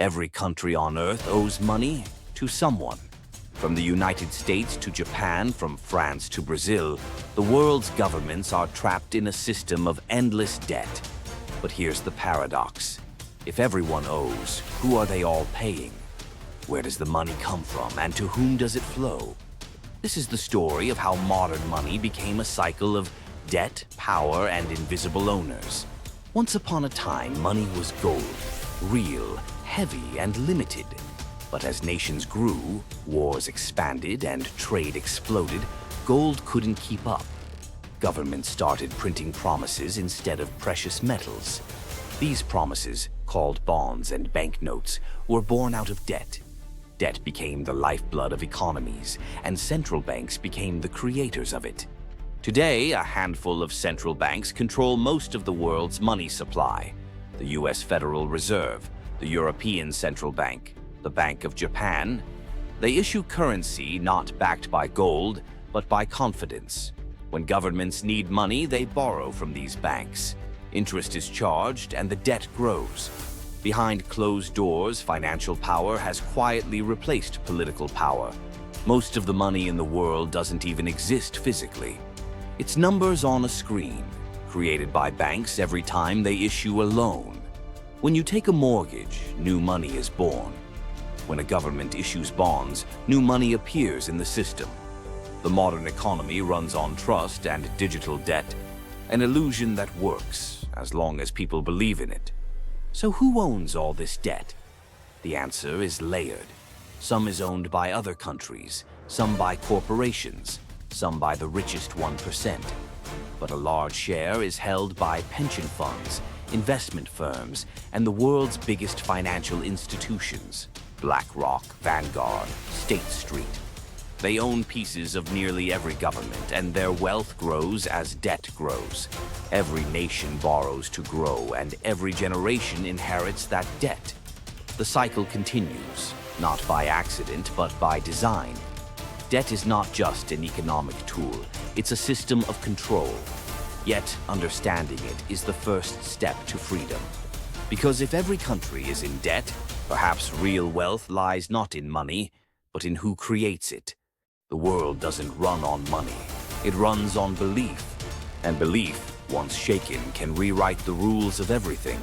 Every country on Earth owes money to someone. From the United States to Japan, from France to Brazil, the world's governments are trapped in a system of endless debt. But here's the paradox. If everyone owes, who are they all paying? Where does the money come from, and to whom does it flow? This is the story of how modern money became a cycle of debt, power, and invisible owners. Once upon a time, money was gold, real, heavy, and limited. But as nations grew, wars expanded, and trade exploded, gold couldn't keep up. Governments started printing promises instead of precious metals. These promises, called bonds and banknotes, were born out of debt. Debt became the lifeblood of economies, and central banks became the creators of it. Today, a handful of central banks control most of the world's money supply. The US Federal Reserve, the European Central Bank, the Bank of Japan. They issue currency not backed by gold, but by confidence. When governments need money, they borrow from these banks. Interest is charged and the debt grows. Behind closed doors, financial power has quietly replaced political power. Most of the money in the world doesn't even exist physically. It's numbers on a screen, created by banks every time they issue a loan. When you take a mortgage, new money is born. When a government issues bonds, new money appears in the system. The modern economy runs on trust and digital debt, an illusion that works as long as people believe in it. So who owns all this debt? The answer is layered. Some is owned by other countries, some by corporations, some by the richest 1%. But a large share is held by pension funds, investment firms, and the world's biggest financial institutions. BlackRock, Vanguard, State Street. They own pieces of nearly every government, and their wealth grows as debt grows. Every nation borrows to grow, and every generation inherits that debt. The cycle continues, not by accident, but by design. Debt is not just an economic tool, it's a system of control. Yet, understanding it is the first step to freedom. Because if every country is in debt, perhaps real wealth lies not in money, but in who creates it. The world doesn't run on money. It runs on belief. And belief, once shaken, can rewrite the rules of everything.